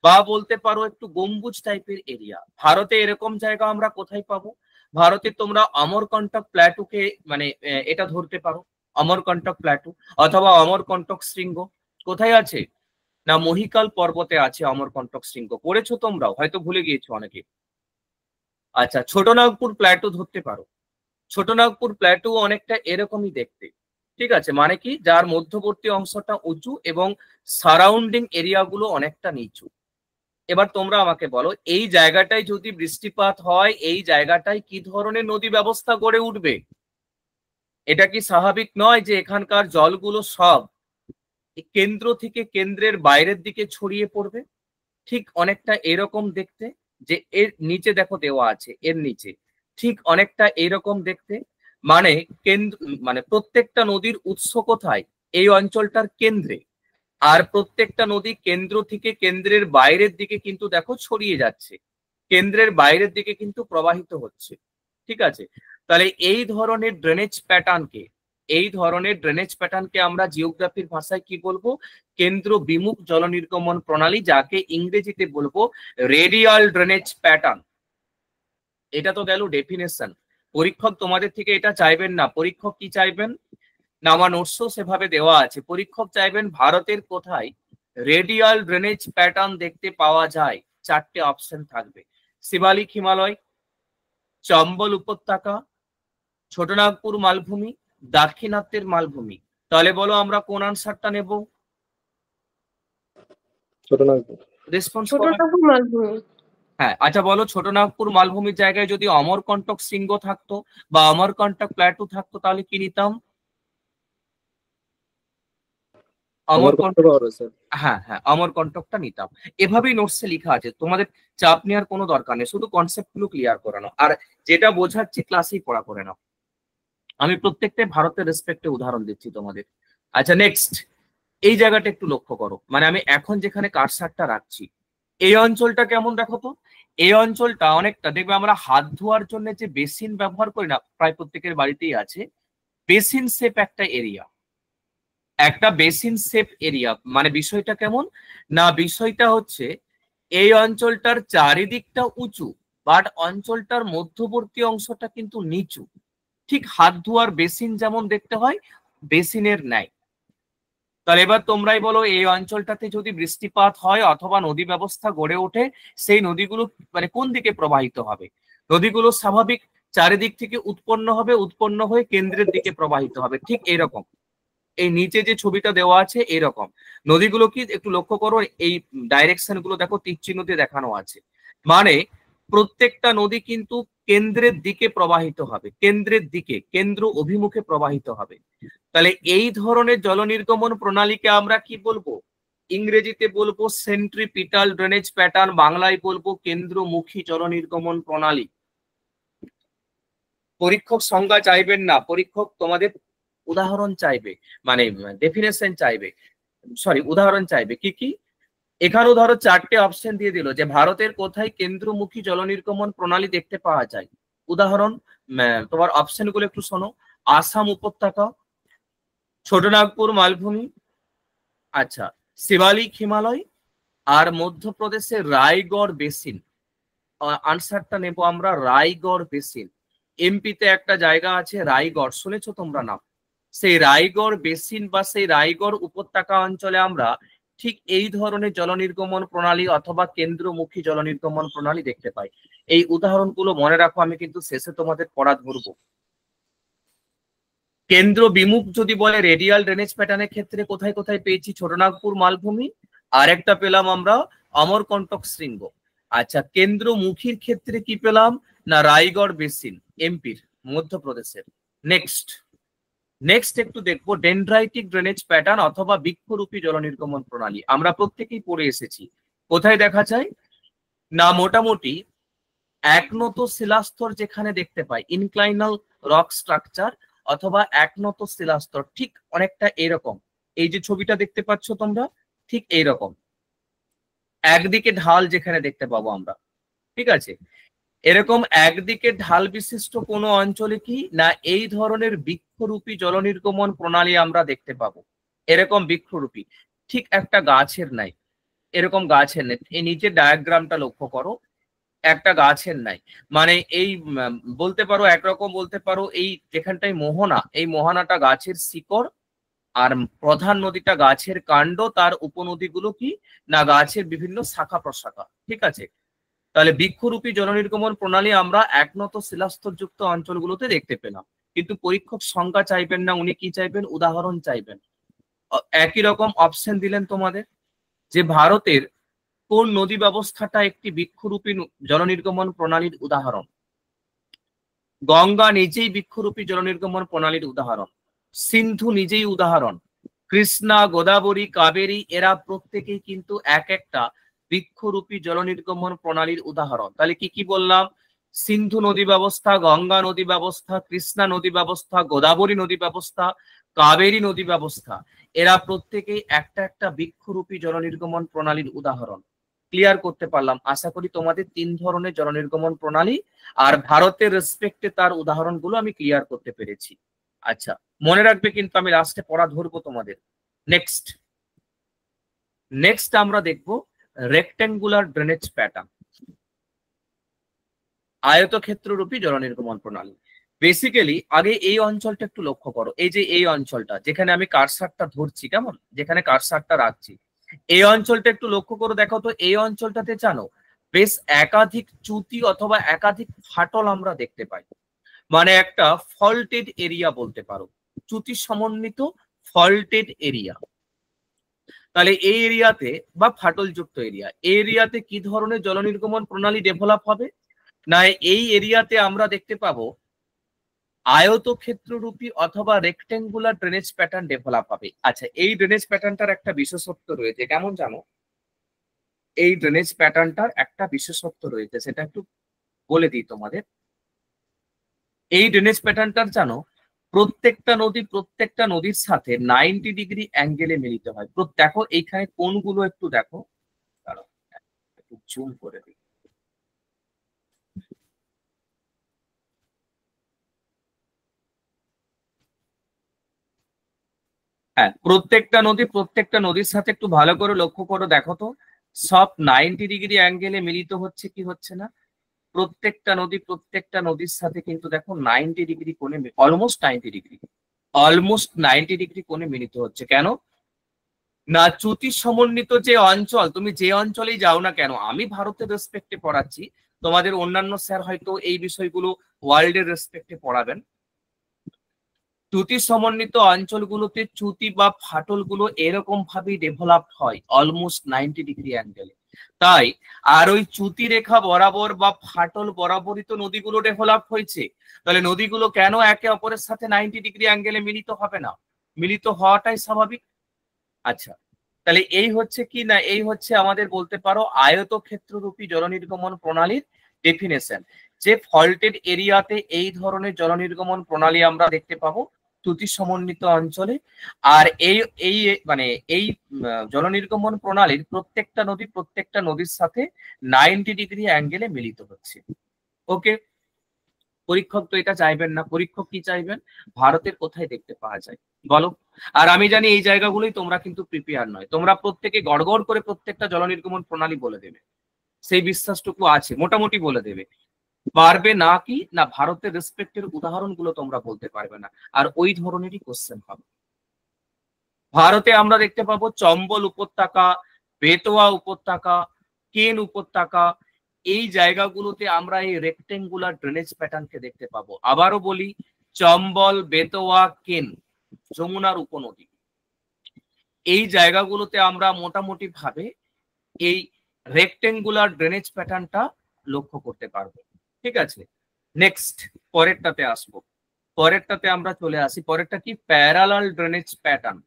বা বলতে পারো একটু গম্বুজ টাইপের এরিয়া। ভারতে এরকম জায়গা আমরা কোথায় পাবো? ভারতে তোমরা অমরকন্টক প্ল্যাটুকে মানে এটা ধরতে পারো, অমরকন্টক প্ল্যাটু অথবা অমরকন্টক শৃঙ্গ কোথায় আছে না মহিকাল পর্বতে আছে অমরকন্টক শৃঙ্গ। পড়েছো তোমরাও, হয়তো ভুলে গিয়েছো অনেকে। আচ্ছা, ছোটনাগপুর প্ল্যাটু ধরতে পারো। ছোটনাগপুর প্ল্যাটু অনেকটা এরকমই দেখতে, ঠিক আছে, মানে কি যার মধ্যবর্তী অংশটা উঁচু এবং সারাউন্ডিং এরিয়াগুলো অনেকটা নিচু। এবার তোমরা আমাকে বলো এই জায়গাটায় যদি বৃষ্টিপাত হয় এই জায়গাটায় কি ধরনের নদী ব্যবস্থা গড়ে উঠবে? এটা কি স্বাভাবিক নয় যে এখানকার জলগুলো সব কেন্দ্র থেকে কেন্দ্রের বাইরের দিকে ছড়িয়ে পড়বে? ঠিক অনেকটা এরকম দেখতে, যে এর নিচে দেখো দেওয়া আছে, এর নিচে ঠিক অনেকটা এরকম দেখতে, মানে কেন্দ্র মানে প্রত্যেকটা নদীর উৎস কোথায়? এই অঞ্চলটার কেন্দ্রে। আর প্রত্যেকটা নদী কেন্দ্র থেকে কেন্দ্রের বাইরের দিকে কিন্তু দেখো ছড়িয়ে যাচ্ছে, কেন্দ্রের বাইরের দিকে কিন্তু প্রবাহিত হচ্ছে, ঠিক আছে। তাহলে এই ধরনের ড্রেনেজ প্যাটার্নকে আমরা জিওগ্রাফির ভাষায় কি বলবো? কেন্দ্র বিমুখ জল নির্গমন প্রণালী, যাকে ইংরেজিতে বলবো রেডিয়াল ড্রেনেজ প্যাটার্ন। এটা তো গেল ডেফিনেশন। পরীক্ষক তোমাদের থেকে এটা চাইবেন না। পরীক্ষক কি চাইবেন না, আমার নোটসও সেভাবে দেওয়া আছে, পরীক্ষক চাইবেন ভারতের কোথায় রেডিয়াল ড্রেনেজ প্যাটার্ন দেখতে পাওয়া যায়। 4টে অপশন থাকবে, শিবালিক হিমালয়, চম্বল উপত্যকা, ছোটনাগপুর মালভূমি, দাক্ষিণাত্যের মালভূমি। তাহলে বলো আমরা কোন আনসারটা নেব? ছোটনাগপুর। রেসপন্স ছোটনাগপুর মালভূমি। হ্যাঁ, আচ্ছা বলো ছোটনাগপুর মালভূমির জায়গায় যদি অমরকন্টক শৃঙ্গ থাকতো বা অমরকন্টক প্ল্যাটু থাকতো তাহলে কি নিতাম? অমরকন্টক। স্যার। হ্যাঁ হ্যাঁ, অমরকন্টকটা নিতাম। এভাবেই নোটসে লেখা আছে, তোমাদের চাপ নেওয়ার কোনো দরকার নেই, শুধু কনসেপ্ট গুলো ক্লিয়ার করানো, আর যেটা বোঝাচ্ছি ক্লাসেই পড়া করে নাও। আমি প্রত্যেকটাই ভারতের রেসপেক্টে উদাহরণ দিচ্ছি তোমাদের। আচ্ছা নেক্সট, এই জায়গাটা একটু লক্ষ্য করো, মানে আমি এখন যেখানে কারসারটা রাখছি এই অঞ্চলটা কেমন দেখো তো। এই অঞ্চলটা অনেকটা দেখবে আমরা হাত ধোয়ার জন্য যে বেসিন ব্যবহার করি না, প্রায় প্রত্যেকের বাড়িতেই আছে, বেসিন শেপ একটা এরিয়া, একটা বেসিন শেপ এরিয়া। মানে বিষয়টা কেমন না, বিষয়টা হচ্ছে এই অঞ্চলটার চারিদিকটা উঁচু বাট অঞ্চলটার মধ্যবর্তী অংশটা কিন্তু নিচু, ঠিক হাত ধোয়ার বেসিন যেমন দেখতে হয় বেসিনের ন্যায়। তাহলে এবার তোমরাই বলো এই অঞ্চলটাতে যদি বৃষ্টিপাত হয় অথবা নদী ব্যবস্থা গড়ে ওঠে সেই নদীগুলো মানে কোন দিকে প্রবাহিত হবে? নদীগুলো স্বাভাবিক চারিদিক থেকে উৎপন্ন হবে, উৎপন্ন হয়ে কেন্দ্রের দিকে প্রবাহিত হবে, ঠিক এইরকম। এই নিচে যে ছবিটা দেওয়া আছে এরকম নদীগুলো কি একটু লক্ষ্য করো, এই ডাইরেকশন গুলো দেখো তীর চিহ্ন দিয়ে দেখানো আছে, মানে প্রত্যেকটা নদী কিন্তু কেন্দ্রের দিকে প্রবাহিত হবে, কেন্দ্রের দিকে, কেন্দ্র অভিমুখে প্রবাহিত হবে। তাহলে এই ধরনের জল নির্গমন প্রণালীকে আমরা কি বলবো? ইংরেজিতে বলবো সেন্ট্রিপিটাল ড্রেনেজ প্যাটার্ন, বাংলায় বলবো কেন্দ্রমুখী জল নির্গমন প্রণালী। পরীক্ষক সংজ্ঞা চাইবেন না, পরীক্ষক তোমাদের উদাহরণ চাইবে, মানে ডেফিনেশন চাইবে, সরি উদাহরণ চাইবে। কি কি? এখানেও ধরো 4টে অপশন দিয়ে দিল যে ভারতের কোথায় কেন্দ্রমুখী জল নির্গমন প্রণালী দেখতে পাওয়া যায়। উদাহরণ তোমার অপশন গুলো একটু শোনো, আসাম উপত্যকা, ছোটনাগপুর মালভূমি, আচ্ছা শিবালিক হিমালয়, আর মধ্যপ্রদেশের রায়গড় বেসিন। আনসারটা নেব আমরা রায়গড় বেসিন। এমপিতে একটা জায়গা আছে রায়গড়, শুনেছো তোমরা নাম? সেই রায়গড় বেসিন বা সেই রায়গড় উপত্যকা অঞ্চলে আমরা ঠিক এই ধরনের জল নির্গমন প্রণালী অথবা কেন্দ্রমুখী জল নির্গমন প্রণালী দেখতে পাই। এই উদাহরণগুলো মনে রাখো, আমি কিন্তু শেষে তোমাদের পড়া ধরবো। কেন্দ্র বিমুখ যদি বলে রেডিয়াল ড্রেনেজ প্যাটার্নের ক্ষেত্রে কোথায় কোথায় পেয়েছি? ছোটনাগপুর মালভূমি, আর একটা পেলাম আমরা অমরকন্টক শৃঙ্গ। আচ্ছা কেন্দ্রমুখীর ক্ষেত্রে কি পেলাম না রায়গড় বেসিন এমপির, মধ্যপ্রদেশের। নেক্সট একটু দেখবো ডেনড্রাইটিক ড্রেনেজ প্যাটার্ন অথবা বৃক্ষরূপী জল নির্গমন প্রণালী। আমরা প্রত্যেকেই পড়ে এসেছি, কোথায় দেখা যায় না মোটামুটি একনত শিলাস্তর যেখানে দেখতে পাই, ইনক্লাইনাল রক স্ট্রাকচার অথবা একনত শিলাস্তর, ঠিক অনেকটা এরকম। এই যে ছবিটা দেখতে পাচ্ছ তোমরা, ঠিক এইরকম একদিকে ঢাল যেখানে দেখতে পাবো আমরা, ঠিক আছে। এরকম একদিকে ঢাল বিশিষ্ট কোনো অঞ্চলে কি না এই ধরনের বৃক্ষরূপী জলনির্গমন প্রণালী আমরা দেখতে পাবো। এরকম বৃক্ষরূপী ঠিক একটা গাছের নাই, এরকম গাছের নেই। এই নিচের ডায়াগ্রামটা লক্ষ্য করো, একটা গাছের নাই। মানে এই বলতে পারো একরকম বলতে পারো এই যেখানটায় মোহনা, এই মোহনাটা গাছের শিকড়, আর প্রধান নদীটা গাছের কাণ্ড, তার উপনদীগুলো কি না গাছের বিভিন্ন শাখা প্রশাখা। ঠিক আছে, তাহলে বৃক্ষরূপী জলনির্গমন প্রণালী আমরা একনত শিলাস্তরযুক্ত অঞ্চলগুলোতে দেখতে পেলাম। কিন্তু পরীক্ষক সংজ্ঞা চাইবেন না, উনি কি চাইবেন? উদাহরণ চাইবেন। একই রকম অপশন দিলেন তোমাদের যে ভারতের কোন নদী ব্যবস্থাটা একটি বৃক্ষরূপী জলনির্গমন প্রণালীর উদাহরণ? গঙ্গা নিজেই বৃক্ষরূপী জলনির্গমন প্রণালীর উদাহরণ, সিন্ধু নিজেই উদাহরণ, কৃষ্ণা, গোদাবরী, কাবেরী এরা প্রত্যেকেই কিন্তু এক একটা বৃক্ষরূপী জলনির্গমন প্রণালীর উদাহরণ। তাহলে কি কি বললাম? সিন্ধু নদী ব্যবস্থা, গঙ্গা নদী ব্যবস্থা, কৃষ্ণা নদী ব্যবস্থা, গোদাবরী নদী ব্যবস্থা, কাবেরী নদী ব্যবস্থা, এরা প্রত্যেকেই একটা একটা বৃক্ষরূপী জলনির্গমন প্রণালীর উদাহরণ। ক্লিয়ার করতে পারলাম? আশা করি তোমাদের 3 ধরনের জলনির্গমন প্রণালী আর ভারতের রেসপেক্টে তার উদাহরণগুলো আমি ক্লিয়ার করতে পেরেছি। আচ্ছা, মনে রাখবে কিন্তু আমি লাস্টে পড়া ধরবো তোমাদের। নেক্সট আমরা দেখব রেক্ট্যাঙ্গুলার ড্রেনেজ প্যাটার্ন, আয়তক্ষেত্ররূপী জলনির্গমন প্রণালী। বেসিক্যালি আগে এই অঞ্চলটা একটু লক্ষ্য করো, এই যে এই অঞ্চলটা যেখানে আমি কারসারটা ধরছি, কেমন যেখানে কারসারটা রাখছি, এই অঞ্চলটা একটু লক্ষ্য করো। দেখো তো এই অঞ্চলটাতে জানো বেশ একাধিক চ্যুতি অথবা একাধিক ফাটল আমরা দেখতে পাই। মানে একটা ফল্টেড এরিয়া বলতে পারো, চ্যুতি সমন্বিত ফল্টেড এরিয়া। তাহলে এই এরিয়াতে বা ফাটলযুক্ত এরিয়া, এই এরিয়াতে কি ধরনের জলনির্গমন প্রণালী ডেভেলপ হবে না এই এরিয়াতে আমরা দেখতে পাবো আয়তক্ষেত্ররূপী অথবা রেক্টেঙ্গুলার ড্রেনেজ প্যাটার্ন ডেভেলপ হবে। আচ্ছা, এই ড্রেনেজ প্যাটার্নটার একটা বিশেষত্ব রয়েছে, কেমন জানো? এই ড্রেনেজ প্যাটার্নটার একটা বিশেষত্ব রয়েছে, সেটা একটু বলে দিই তোমাদের। এই ড্রেনেজ প্যাটার্নটার জানো প্রত্যেকটা নদীর সাথে 90 ডিগ্রি অ্যাঙ্গেলে মিলিত হয়। দেখো এইখানে কোনগুলো একটু দেখো, একটু জুম করে দিই। হ্যাঁ, প্রত্যেকটা নদীর সাথে একটু ভালো করে লক্ষ্য করো, দেখো তো সব 90 ডিগ্রি অ্যাঙ্গেলে মিলিত হচ্ছে কি হচ্ছে না? প্রত্যেকটা নদীর সাথে কিন্তু দেখো 90 ডিগ্রি কোণে, অলমোস্ট 90 ডিগ্রি কোণে মিলিত হচ্ছে। কেন না? চ্যুতি সমন্বিত যে অঞ্চল, তুমি যে অঞ্চলেই যাও না কেন, আমি ভারতের রেসপেক্টে পড়াচ্ছি, তোমাদের অন্যান্য স্যার হয়তো এই বিষয়গুলো ওয়ার্ল্ডের রেসপেক্টে পড়াবেন। চ্যুতি সমন্বিত অঞ্চলগুলোতে চ্যুতি বা ফাটলগুলো এরকম ভাবেই ডেভেলপ হয় অলমোস্ট 90 ডিগ্রি অ্যাঙ্গেলে। তাই আর ওই চ্যুতি রেখা বরাবর বা ফাটল বরাবরই তো নদীগুলো ডেভেলপ হয়েছে। তাহলে নদীগুলো কেন একে অপরের সাথে 90 ডিগ্রি অ্যাঙ্গেলে মিলিত হবে না? মিলিত হওয়াটাই স্বাভাবিক। আচ্ছা, তাহলে এই হচ্ছে কি না, এই হচ্ছে আমাদের বলতে পারো আয়তক্ষেত্ররূপী জলনির্গমন প্রণালীর ডেফিনেশন। যে ফল্টেড এরিয়াতে এই ধরনের জলনির্গমন প্রণালী আমরা দেখতে পাবো চ্যুতি সমন্বিত অঞ্চলে। আর এই জলনির্গমন প্রণালীর প্রত্যেকটা নদীর সাথে 90 ডিগ্রি অ্যাঙ্গেলে মিলিত হচ্ছে। ওকে, পরীক্ষক তো এটা চাইবেন না। পরীক্ষক কি চাইবেন? ভারতের কোথায় দেখতে পাওয়া যায় বলো। আর আমি জানি এই জায়গাগুলোই তোমরা কিন্তু প্রিপেয়ার নয়, তোমরা প্রত্যেকে গড়গড় করে প্রত্যেকটা জলনির্গমন প্রণালী বলে দেবে, সেই বিশ্বাসটুকু আছে, মোটামুটি বলে দেবে। পারবে না কি না ভারতের রেসপেক্টের উদাহরণগুলো তোমরা বলতে পারবে না, আর ওই ধরনেরই কোশ্চেন হবে। ভারতে আমরা দেখতে পাবো চম্বল উপত্যকা, বেতোয়া উপত্যকা, কেন উপত্যকা, এই জায়গাগুলোতে আমরা এই রেক্টেঙ্গুলার ড্রেনেজ প্যাটার্নকে দেখতে পাবো। আবারও বলি, চম্বল, বেতোয়া, কেন, যমুনার উপনদী, এই জায়গাগুলোতে আমরা মোটামুটি ভাবে এই রেক্টেঙ্গুলার ড্রেনেজ প্যাটার্নটা লক্ষ্য করতে পারবো। ঠিক আছে, নেক্সট পরেরটাতে আসবো। পরেরটাতে আমরা চলে আসি। পরেরটা কি? প্যারালাল ড্রেনেজ প্যাটার্ন,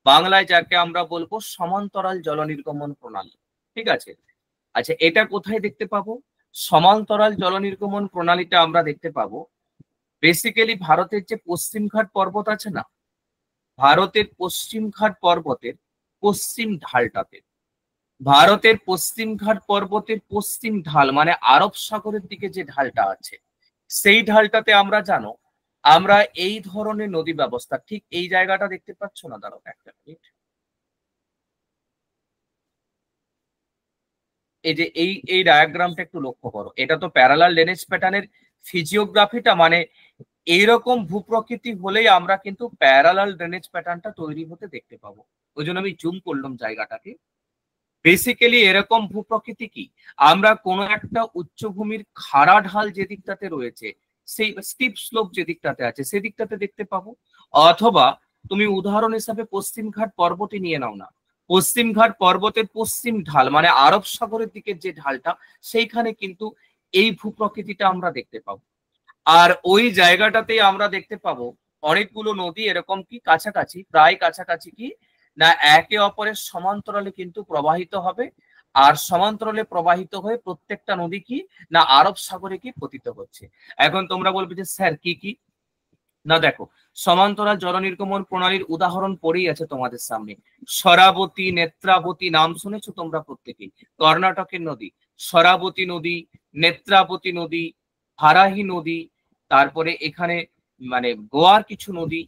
বাংলায় যাকে আমরা বলবো সমান্তরাল জলনির্গমন প্রণালী। ঠিক আছে, আচ্ছা এটা কোথায় দেখতে পাবো? সমান্তরাল জলনির্গমন প্রণালীটা আমরা দেখতে পাবো বেসিক্যালি ভারতের যে পশ্চিমঘাট পর্বত আছে না, ভারতের পশ্চিমঘাট পর্বতের পশ্চিম ঢালটাতে। ভারতের পশ্চিম ঘাট পর্বতের পশ্চিম ঢাল মানে আরব সাগরের দিকে যে ঢালটা আছে সেই ঢালটাতে আমরা জানো আমরা এই ধরনের নদী ব্যবস্থা ঠিক এই জায়গাটা দেখতে পাচ্ছ না, দাঁড়াও একটা মিনিট। এই যে এই ডায়াগ্রামটা একটু লক্ষ্য করো, এটা তো প্যারালাল ড্রেনেজ প্যাটার্নের ফিজিওগ্রাফিটা মানে এইরকম ভূপ্রকৃতি হলেই আমরা কিন্তু প্যারালাল ড্রেনেজ প্যাটার্নটা তৈরি হতে দেখতে পাবো। ওই জন্য আমি জুম করলাম জায়গাটাকে। বেসিক্যালি এরকম ভূপ্রকৃতি কি, আমরা কোনো একটা উচ্চভূমির খাড়া ঢাল যে দিকটাতে রয়েছে সেই স্টিপ স্লোপ যে দিকটাতে আছে সেদিকটাতে দেখতে পাবো, অথবা তুমি উদাহরণ হিসাবে পশ্চিম ঘাট পর্বতই নিয়ে নাও না, পশ্চিম ঘাট পর্বতের পশ্চিম ঢাল মানে আরব সাগরের দিকের যে ঢালটা সেইখানে কিন্তু এই ভূপ্রকৃতিটা আমরা দেখতে পাবো। আর ওই জায়গাটাতেই আমরা দেখতে পাবো অনেকগুলো নদী এরকম কি কাছাকাছি, প্রায় কাছাকাছি কি না একে অপরের সমান্তরালে কিন্তু প্রবাহিত হবে, আর সমান্তরালে প্রবাহিত হয়ে প্রত্যেকটা নদী কি না আরব সাগরে কি পতিত হচ্ছে। এখন তোমরা বলবে যে স্যার কি কি, না দেখো সমান্তরাল জল নির্গমন প্রণালীর উদাহরণ পড়েই আছে তোমাদের সামনে। শরাবতী, নেত্রাবতী নাম শুনেছো তোমরা প্রত্যেকেই, কর্ণাটকের নদী। শরাবতী নদী, নেত্রাবতী নদী, ভারাহি নদী, তারপরে এখানে মানে গোয়ার কিছু নদী।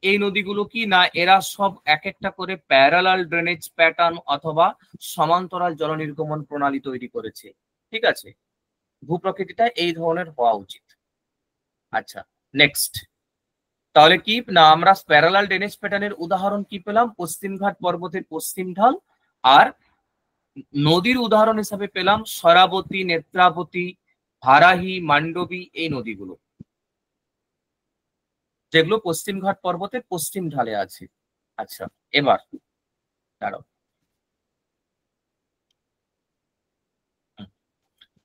এই নদীগুলো কি না এরা সব এক একটা করে প্যারালাল ড্রেনেজ প্যাটার্ন অথবা সমান্তরাল জল নির্গমন প্রণালী তৈরি করেছে। ঠিক আছে, ভূপ্রকৃতিটা এই ধরনের হওয়া উচিত। আচ্ছা নেক্সট, তাহলে কি না আমরা প্যারালাল ড্রেনেজ প্যাটার্নের উদাহরণ কি পেলাম, পশ্চিমঘাট পর্বতের পশ্চিম ঢাল, আর নদীর উদাহরণ হিসাবে পেলাম শরাবতী, নেত্রাবতী, ভারাহি, মান্ডবী, এই নদীগুলো যেগুলো পশ্চিমঘাট পর্বতের পশ্চিম ঢালে আছে। আচ্ছা এবার দাঁড়াও,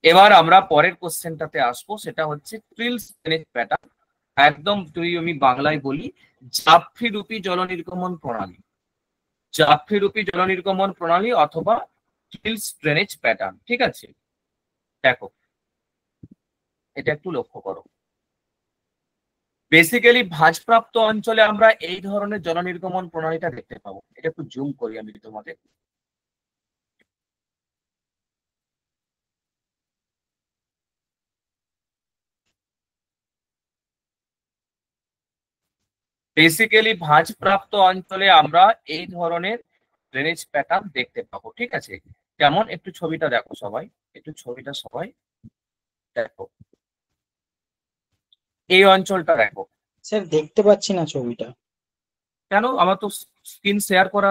এবার আমরা পরের কোশ্চেনটাতে আসবো, সেটা হচ্ছে ট্রিলস ড্রেনেজ প্যাটার্ন। একদম আমি বাংলায় বলি, জাফি রূপী জল নির্গমন প্রণালী, জাফি রূপী জল নির্গমন প্রণালী অথবা ট্রিলস ড্রেনেজ প্যাটার্ন। ঠিক আছে, দেখো এটা একটু লক্ষ্য করো। বেসিক্যালি ভাঁজপ্রাপ্ত অঞ্চলে আমরা এই ধরনের জল নির্গমন প্রণালীটা দেখতে পাবো। এটা একটু জুম করি আমি তোমাদের। বেসিক্যালি ভাঁজপ্রাপ্ত অঞ্চলে আমরা এই ধরনের ড্রেনেজ প্যাটার্ন দেখতে পাবো। ঠিক আছে, যেমন একটু ছবিটা দেখো সবাই, একটু ছবিটা সবাই দেখো, এই অঞ্চলটা দেখো। স্যার দেখতে পাচ্ছি না ছবিটা। কেন, আমার তো স্ক্রিন শেয়ার করা